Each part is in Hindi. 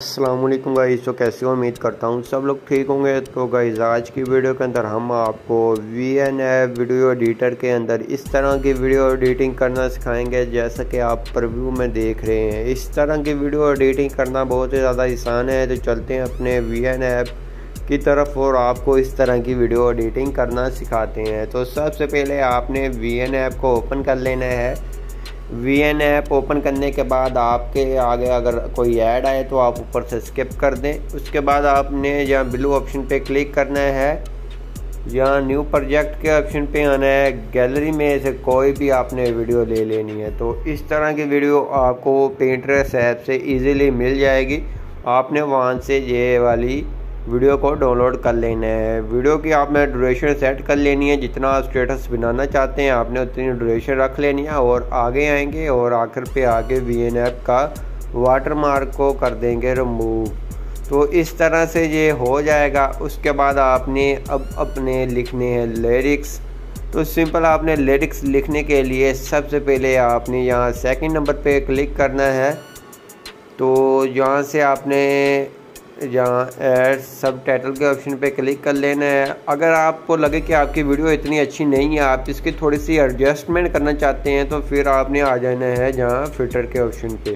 अस्सलाम वालेकुम गाइस। तो कैसे हो, उम्मीद करता हूँ सब लोग ठीक होंगे। तो गाइस आज की वीडियो के अंदर हम आपको VN ऐप वीडियो एडिटर के अंदर इस तरह की वीडियो एडिटिंग करना सिखाएंगे जैसा कि आप प्रीव्यू में देख रहे हैं। इस तरह की वीडियो एडिटिंग करना बहुत ही ज़्यादा आसान है। तो चलते हैं अपने VN ऐप की तरफ और आपको इस तरह की वीडियो एडिटिंग करना सिखाते हैं। तो सबसे पहले आपने VN ऐप को ओपन कर लेना है। VN ऐप ओपन करने के बाद आपके आगे अगर कोई ऐड आए तो आप ऊपर से स्किप कर दें। उसके बाद आपने यहाँ ब्लू ऑप्शन पे क्लिक करना है, यहाँ न्यू प्रोजेक्ट के ऑप्शन पे आना है। गैलरी में से कोई भी आपने वीडियो ले लेनी है। तो इस तरह की वीडियो आपको Pinterest ऐप से इजीली मिल जाएगी। आपने वहाँ से ये वाली वीडियो को डाउनलोड कर लेना है। वीडियो की आपने ड्यूरेशन सेट कर लेनी है, जितना आप स्टेटस बनाना चाहते हैं आपने उतनी ड्यूरेशन रख लेनी है। और आगे आएंगे और आखिर पे आगे VN ऐप का वाटरमार्क को कर देंगे रिमूव। तो इस तरह से ये हो जाएगा। उसके बाद आपने अब अपने लिखने हैं लिरिक्स। तो सिंपल आपने लिरिक्स लिखने के लिए सबसे पहले आपने यहाँ सेकंड नंबर पे क्लिक करना है। तो यहाँ से आपने यहाँ ऐड सब टाइटल के ऑप्शन पे क्लिक कर लेना है। अगर आपको लगे कि आपकी वीडियो इतनी अच्छी नहीं है, आप इसकी थोड़ी सी एडजस्टमेंट करना चाहते हैं, तो फिर आपने आ जाना है जहाँ फ़िल्टर के ऑप्शन पे।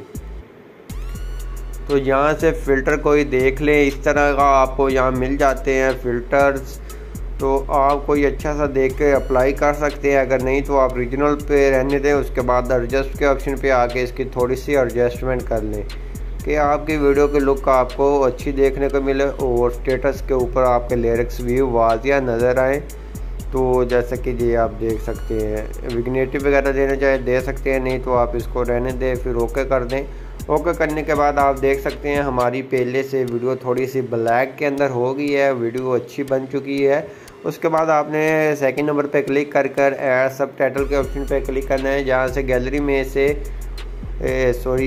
तो यहाँ से फ़िल्टर कोई देख लें, इस तरह का आपको यहाँ मिल जाते हैं फ़िल्टर्स। तो आप कोई अच्छा सा देख के अप्लाई कर सकते हैं। अगर नहीं तो आप रीजनल पे रहने दें। उसके बाद एडजस्ट के ऑप्शन पे आके इसकी थोड़ी सी एडजस्टमेंट कर लें कि आपकी वीडियो की लुक आपको अच्छी देखने को मिले और स्टेटस के ऊपर आपके लिरिक्स भी वाज़िया नज़र आए। तो जैसा कि ये आप देख सकते हैं, विग्नेटिव वगैरह देना चाहे दे सकते हैं, नहीं तो आप इसको रहने दें, फिर ओके कर दें। ओके करने के बाद आप देख सकते हैं हमारी पहले से वीडियो थोड़ी सी ब्लैक के अंदर हो गई है, वीडियो अच्छी बन चुकी है। उसके बाद आपने सेकंड नंबर पे क्लिक कर ऐड सब टाइटल के ऑप्शन पे क्लिक करना है। जहाँ से गैलरी में से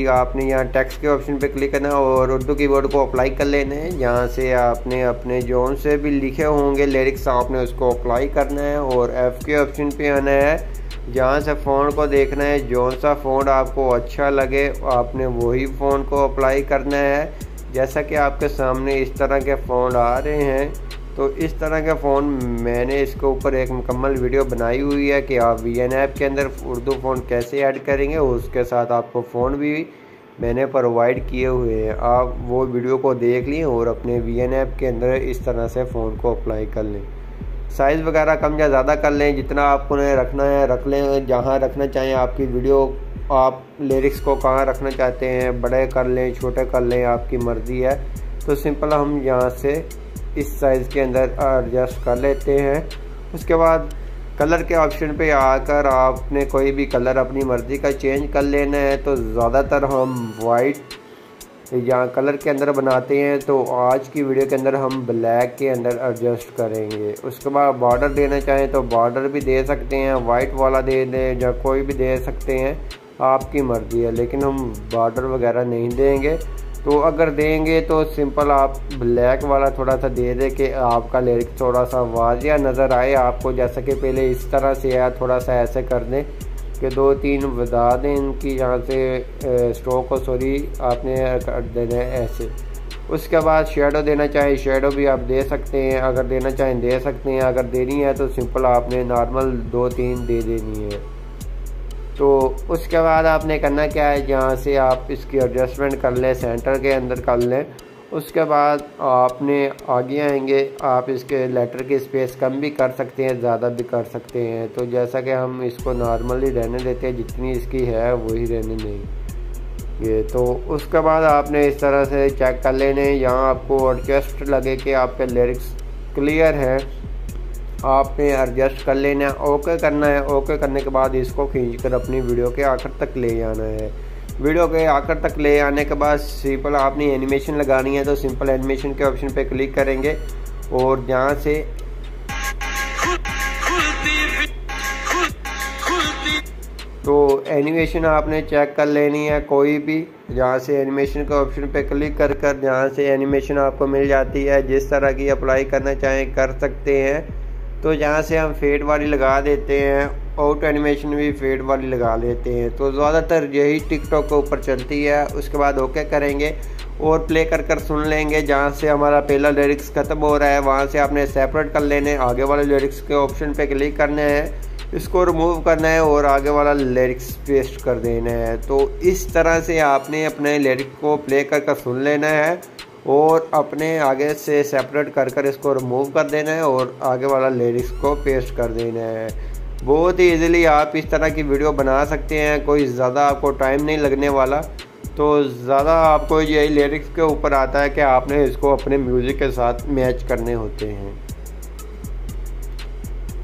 आपने यहाँ टेक्स्ट के ऑप्शन पे क्लिक करना है और उर्दू कीवर्ड को अप्लाई कर लेना है। यहाँ से आपने अपने जोन से भी लिखे होंगे लिरिक्स आपने उसको अप्लाई करना है और F के ऑप्शन पे आना है। जहाँ से फ़ॉन्ट को देखना है, जौन सा फ़ॉन्ट आपको अच्छा लगे आपने वही फ़ॉन्ट को अप्लाई करना है। जैसा कि आपके सामने इस तरह के फ़ॉन्ट आ रहे हैं। तो इस तरह का फ़ॉन्ट मैंने इसके ऊपर एक मुकम्मल वीडियो बनाई हुई है कि आप VN ऐप के अंदर उर्दू फ़ॉन्ट कैसे ऐड करेंगे। उसके साथ आपको फ़ॉन्ट भी मैंने प्रोवाइड किए हुए हैं, आप वो वीडियो को देख लें और अपने VN ऐप के अंदर इस तरह से फ़ॉन्ट को अप्लाई कर लें। साइज़ वगैरह कम या ज़्यादा कर लें, जितना आपको रखना है रख लें। जहाँ रखना चाहें आपकी वीडियो, आप लिरिक्स को कहाँ रखना चाहते हैं, बड़े कर लें छोटे कर लें, आपकी मर्ज़ी है। तो सिंपल हम यहाँ से इस साइज़ के अंदर एडजस्ट कर लेते हैं। उसके बाद कलर के ऑप्शन पे आकर आपने कोई भी कलर अपनी मर्ज़ी का चेंज कर लेना है। तो ज़्यादातर हम वाइट यहाँ कलर के अंदर बनाते हैं, तो आज की वीडियो के अंदर हम ब्लैक के अंदर एडजस्ट करेंगे। उसके बाद बॉर्डर देना चाहें तो बॉर्डर भी दे सकते हैं, वाइट वाला दे दें या कोई भी दे सकते हैं, आपकी मर्ज़ी है। लेकिन हम बॉर्डर वगैरह नहीं देंगे। तो अगर देंगे तो सिंपल आप ब्लैक वाला थोड़ा सा दे दें कि आपका लिरिक्स थोड़ा सा वाज़िया नज़र आए आपको। जैसा कि पहले इस तरह से या थोड़ा सा ऐसे कर दें कि 2-3 बता दें इनकी, यहाँ से स्ट्रोक को आपने कर देना है ऐसे। उसके बाद शेडो देना चाहें शेडो भी आप दे सकते हैं, अगर देना चाहें दे सकते हैं। अगर देनी है तो सिंपल आपने नॉर्मल 2-3 दे देनी है। तो उसके बाद आपने करना क्या है, जहाँ से आप इसकी एडजस्टमेंट कर लें, सेंटर के अंदर कर लें। उसके बाद आपने आगे आएंगे, आप इसके लेटर की स्पेस कम भी कर सकते हैं, ज़्यादा भी कर सकते हैं। तो जैसा कि हम इसको नॉर्मली रहने देते हैं, जितनी इसकी है वही रहने देंगे ये। तो उसके बाद आपने इस तरह से चेक कर लेने, यहाँ आपको एडजस्ट लगे कि आपके लिरिक्स क्लियर हैं, आपने एडजस्ट कर लेना है। ओके करना है। ओके करने के बाद इसको खींचकर अपनी वीडियो के आखिर तक ले जाना है। वीडियो के आखिर तक ले आने के बाद सिंपल आपने एनिमेशन लगानी है। तो सिंपल एनिमेशन के ऑप्शन पे क्लिक करेंगे और जहाँ से तो एनिमेशन आपने चेक कर लेनी है कोई भी। जहाँ से एनिमेशन के ऑप्शन पे क्लिक कर जहाँ से एनिमेशन आपको मिल जाती है, जिस तरह की अप्लाई करना चाहें कर सकते हैं। तो जहाँ से हम फेड वाली लगा देते हैं, ऑटो एनिमेशन भी फेड वाली लगा लेते हैं। तो ज़्यादातर यही टिकटॉक के ऊपर चलती है। उसके बाद ओके करेंगे और प्ले कर सुन लेंगे। जहाँ से हमारा पहला लिरिक्स ख़त्म हो रहा है वहाँ से आपने सेपरेट कर लेने, आगे वाले लिरिक्स के ऑप्शन पे क्लिक करना है, इसको रिमूव करना है और आगे वाला लिरिक्स पेस्ट कर देना है। तो इस तरह से आपने अपने लिरिक्स को प्ले कर सुन लेना है और अपने आगे से सेपरेट कर इसको रिमूव कर देना है और आगे वाला लिरिक्स को पेस्ट कर देना है। बहुत ही ईज़िली आप इस तरह की वीडियो बना सकते हैं, कोई ज़्यादा आपको टाइम नहीं लगने वाला। तो ज़्यादा आपको यही लिरिक्स के ऊपर आता है कि आपने इसको अपने म्यूज़िक के साथ मैच करने होते हैं।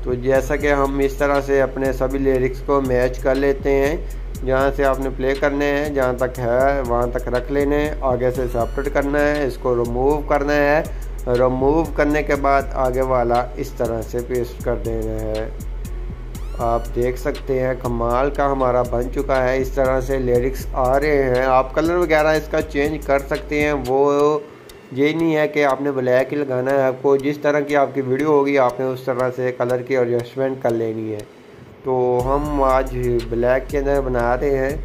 तो जैसा कि हम इस तरह से अपने सभी लिरिक्स को मैच कर लेते हैं। जहाँ से आपने प्ले करने हैं, जहाँ तक है वहाँ तक रख लेने हैं, आगे से सेपरेट करना है, इसको रिमूव करना है, रिमूव करने के बाद आगे वाला इस तरह से पेस्ट कर देना है। आप देख सकते हैं कमाल का हमारा बन चुका है। इस तरह से लिरिक्स आ रहे हैं। आप कलर वगैरह इसका चेंज कर सकते हैं, वो ये नहीं है कि आपने ब्लैक ही लगाना है। आपको जिस तरह की आपकी वीडियो होगी आपने उस तरह से कलर की एडजस्टमेंट कर लेनी है। तो हम आज ब्लैक के अंदर बना रहे हैं।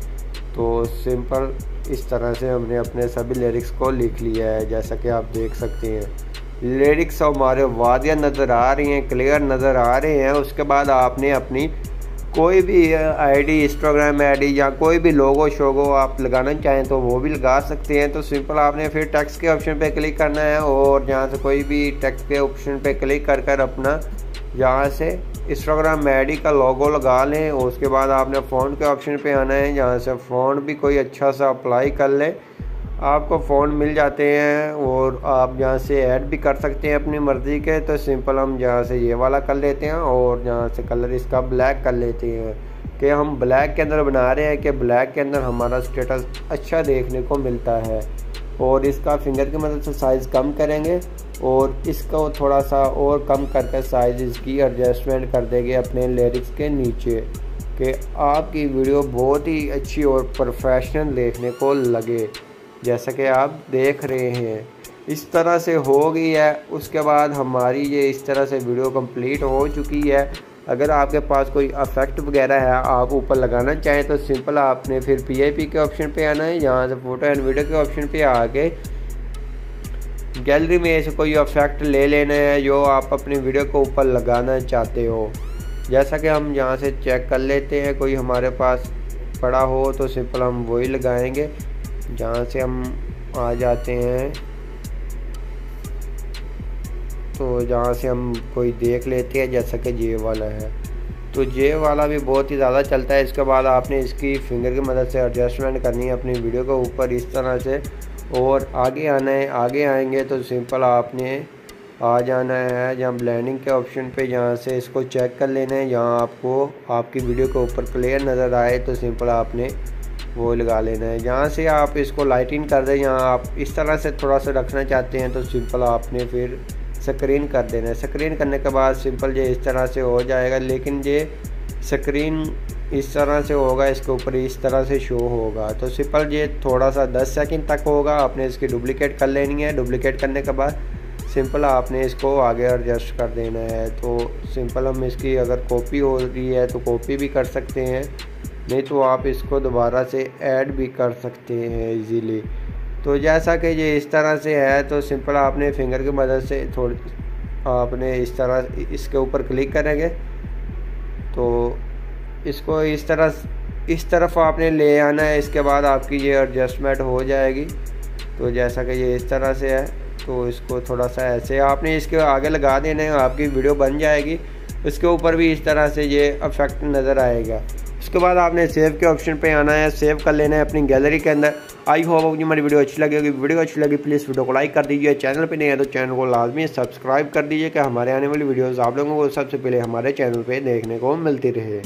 तो सिंपल इस तरह से हमने अपने सभी लिरिक्स को लिख लिया है। जैसा कि आप देख सकते हैं लिरिक्स हमारे वादियाँ नज़र आ रही हैं, क्लियर नज़र आ रहे हैं। उसके बाद आपने अपनी कोई भी आईडी, इंस्टाग्राम आईडी या कोई भी लोगो शोगो आप लगाना चाहें तो वो भी लगा सकते हैं। तो सिंपल आपने फिर टेक्स्ट के ऑप्शन पे क्लिक करना है और जहाँ से कोई भी टेक्स्ट के ऑप्शन पे क्लिक कर अपना जहाँ से इंस्टाग्राम आईडी का लोगो लगा लें। और उसके बाद आपने फ़ॉन्ट के ऑप्शन पे आना है, जहाँ से फ़ॉन्ट भी कोई अच्छा सा अप्लाई कर ले। आपको फ़ॉन्ट मिल जाते हैं और आप यहाँ से ऐड भी कर सकते हैं अपनी मर्ज़ी के। तो सिंपल हम जहाँ से ये वाला कर लेते हैं और जहाँ से कलर इसका ब्लैक कर लेते हैं कि हम ब्लैक के अंदर बना रहे हैं कि ब्लैक के अंदर हमारा स्टेटस अच्छा देखने को मिलता है। और इसका फिंगर की मदद से साइज़ कम करेंगे और इसको थोड़ा सा और कम करके साइज़ इसकी एडजस्टमेंट कर देंगे अपने लिरिक्स के नीचे कि आपकी वीडियो बहुत ही अच्छी और प्रोफेशनल देखने को लगे। जैसा कि आप देख रहे हैं इस तरह से हो गई है। उसके बाद हमारी ये इस तरह से वीडियो कंप्लीट हो चुकी है। अगर आपके पास कोई इफेक्ट वगैरह है आप ऊपर लगाना चाहें तो सिंपल आपने फिर PIP के ऑप्शन पे आना है। यहाँ से फ़ोटो एंड वीडियो के ऑप्शन पे आके गैलरी में से कोई इफेक्ट ले लेना है जो आप अपनी वीडियो को ऊपर लगाना चाहते हो। जैसा कि हम यहाँ से चेक कर लेते हैं, कोई हमारे पास पड़ा हो तो सिंपल हम वही लगाएंगे। जहाँ से हम आ जाते हैं तो जहाँ से हम कोई देख लेते हैं, जैसा कि जे वाला है तो जे वाला भी बहुत ही ज़्यादा चलता है। इसके बाद आपने इसकी फिंगर की मदद से एडजस्टमेंट करनी है अपनी वीडियो के ऊपर इस तरह से और आगे आना है। आगे आएंगे तो सिंपल आपने आ जाना है जहाँ ब्लेंडिंग के ऑप्शन पे, जहाँ से इसको चेक कर लेना है। जहाँ आपको आपकी वीडियो के ऊपर क्लियर नज़र आए तो सिंपल आपने वो लगा लेना है। जहाँ से आप इसको लाइटिंग कर दें, यहाँ आप इस तरह से थोड़ा सा रखना चाहते हैं तो सिंपल आपने फिर स्क्रीन कर देना है। स्क्रीन करने के बाद सिंपल ये इस तरह से हो जाएगा, लेकिन ये स्क्रीन इस तरह से होगा, इसके ऊपर इस तरह से शो होगा। तो सिंपल ये थोड़ा सा 10 सेकंड तक होगा। आपने इसकी डुप्लिकेट कर लेनी है। डुप्लिकेट करने के बाद सिंपल आपने इसको आगे एडजस्ट कर देना है। तो सिंपल हम इसकी अगर कॉपी हो रही है तो कॉपी भी कर सकते हैं, नहीं तो आप इसको दोबारा से ऐड भी कर सकते हैं इजीली। तो जैसा कि ये इस तरह से है तो सिंपल आपने फिंगर की मदद से थोड़ी आपने इस तरह इसके ऊपर क्लिक करेंगे तो इसको इस तरफ आपने ले आना है। इसके बाद आपकी ये एडजस्टमेंट हो जाएगी। तो जैसा कि ये इस तरह से है तो इसको थोड़ा सा ऐसे आपने इसके आगे लगा देना है, आपकी वीडियो बन जाएगी। उसके ऊपर भी इस तरह से ये इफेक्ट नज़र आएगा। उसके बाद आपने सेव के ऑप्शन पे आना है, सेव कर लेना है अपनी गैलरी के अंदर। आई होप मुझे हमारी वीडियो अच्छी लगेगी। वीडियो अच्छी लगी प्लीज़ वीडियो को लाइक कर दीजिए। चैनल पे नहीं है तो चैनल को लाजमी सब्सक्राइब कर दीजिए कि हमारे आने वाली वीडियोस आप लोगों को सबसे पहले हमारे चैनल पे देखने को मिलती रहे।